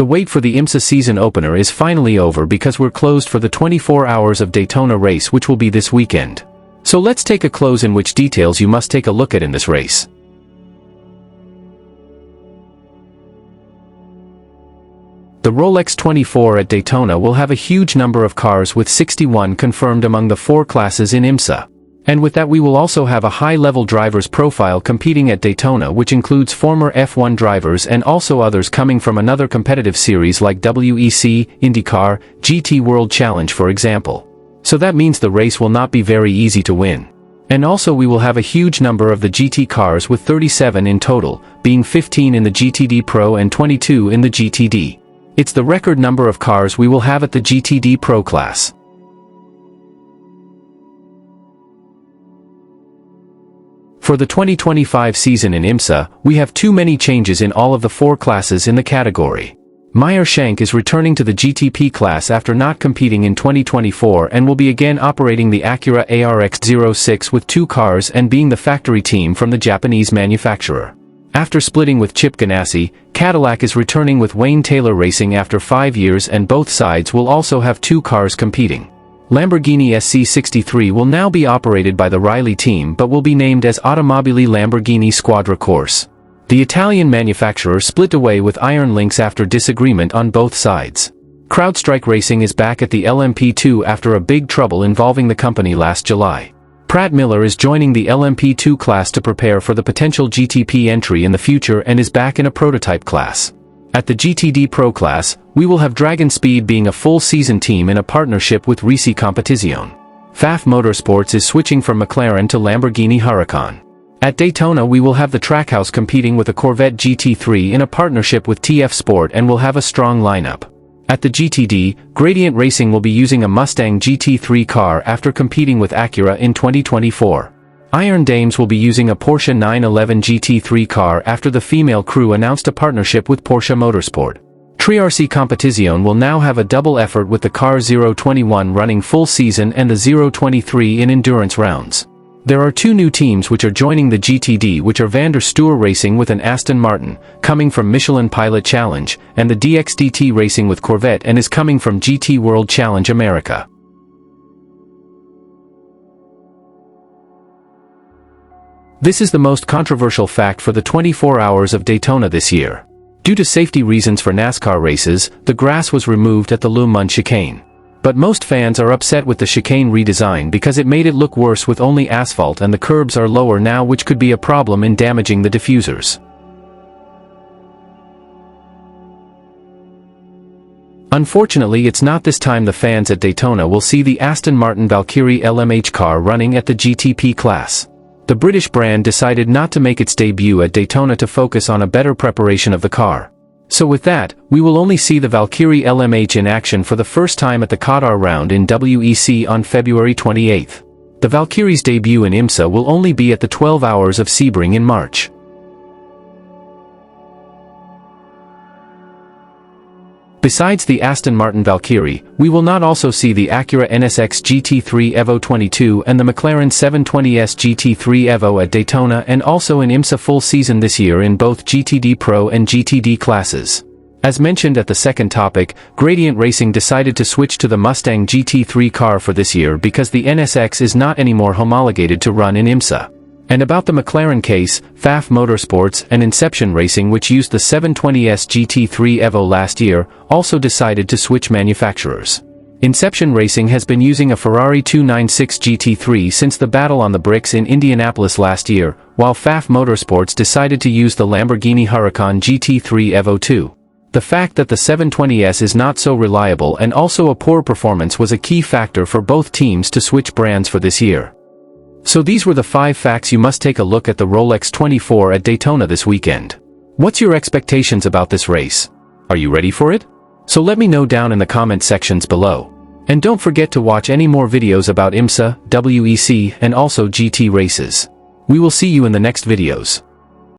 The wait for the IMSA season opener is finally over because we're closed for the 24 hours of Daytona race, which will be this weekend. So let's take a close in which details you must take a look at in this race. The Rolex 24 at Daytona will have a huge number of cars with 61 confirmed among the 4 classes in IMSA. And with that we will also have a high-level drivers profile competing at Daytona, which includes former F1 drivers and also others coming from another competitive series like WEC, IndyCar, GT World Challenge for example. So that means the race will not be very easy to win. And also we will have a huge number of the GT cars with 37 in total, being 15 in the GTD Pro and 22 in the GTD. It's the record number of cars we will have at the GTD Pro class. For the 2025 season in IMSA, we have too many changes in all of the 4 classes in the category. Meyer Shank is returning to the GTP class after not competing in 2024 and will be again operating the Acura ARX-06 with 2 cars and being the factory team from the Japanese manufacturer. After splitting with Chip Ganassi, Cadillac is returning with Wayne Taylor Racing after 5 years, and both sides will also have 2 cars competing. Lamborghini SC63 will now be operated by the Riley team but will be named as Automobili Lamborghini Squadra Corse. The Italian manufacturer split away with Iron Lynx after disagreement on both sides. CrowdStrike Racing is back at the LMP2 after a big trouble involving the company last July. Pratt Miller is joining the LMP2 class to prepare for the potential GTP entry in the future and is back in a prototype class. At the GTD Pro class, we will have Dragon Speed being a full-season team in a partnership with Risi Competizione. FAF Motorsports is switching from McLaren to Lamborghini Huracan. At Daytona we will have the Trackhouse competing with a Corvette GT3 in a partnership with TF Sport and will have a strong lineup. At the GTD, Gradient Racing will be using a Mustang GT3 car after competing with Acura in 2024. Iron Dames will be using a Porsche 911 GT3 car after the female crew announced a partnership with Porsche Motorsport. Risi Competizione will now have a double effort with the car 021 running full season and the 023 in endurance rounds. There are 2 new teams which are joining the GTD, which are Van der Steur Racing with an Aston Martin, coming from Michelin Pilot Challenge, and the DXDT Racing with Corvette and is coming from GT World Challenge America. This is the most controversial fact for the 24 hours of Daytona this year. Due to safety reasons for NASCAR races, the grass was removed at the Le Mans chicane. But most fans are upset with the chicane redesign because it made it look worse with only asphalt, and the curbs are lower now, which could be a problem in damaging the diffusers. Unfortunately, it's not this time the fans at Daytona will see the Aston Martin Valkyrie LMH car running at the GTP class. The British brand decided not to make its debut at Daytona to focus on a better preparation of the car. So with that, we will only see the Valkyrie LMH in action for the first time at the Qatar round in WEC on February 28. The Valkyrie's debut in IMSA will only be at the 12 Hours of Sebring in March. Besides the Aston Martin Valkyrie, we will not also see the Acura NSX GT3 Evo 22 and the McLaren 720S GT3 Evo at Daytona and also in IMSA full season this year in both GTD Pro and GTD classes. As mentioned at the second topic, Gradient Racing decided to switch to the Mustang GT3 car for this year because the NSX is not anymore homologated to run in IMSA. And about the McLaren case, FAF Motorsports and Inception Racing, which used the 720S GT3 Evo last year, also decided to switch manufacturers. Inception Racing has been using a Ferrari 296 GT3 since the battle on the bricks in Indianapolis last year, while FAF Motorsports decided to use the Lamborghini Huracan GT3 Evo 2. The fact that the 720S is not so reliable and also a poor performance was a key factor for both teams to switch brands for this year. So these were the 5 facts you must take a look at the Rolex 24 at Daytona this weekend. What's your expectations about this race? Are you ready for it? So let me know down in the comment sections below. And don't forget to watch any more videos about IMSA, WEC, and also GT races. We will see you in the next videos.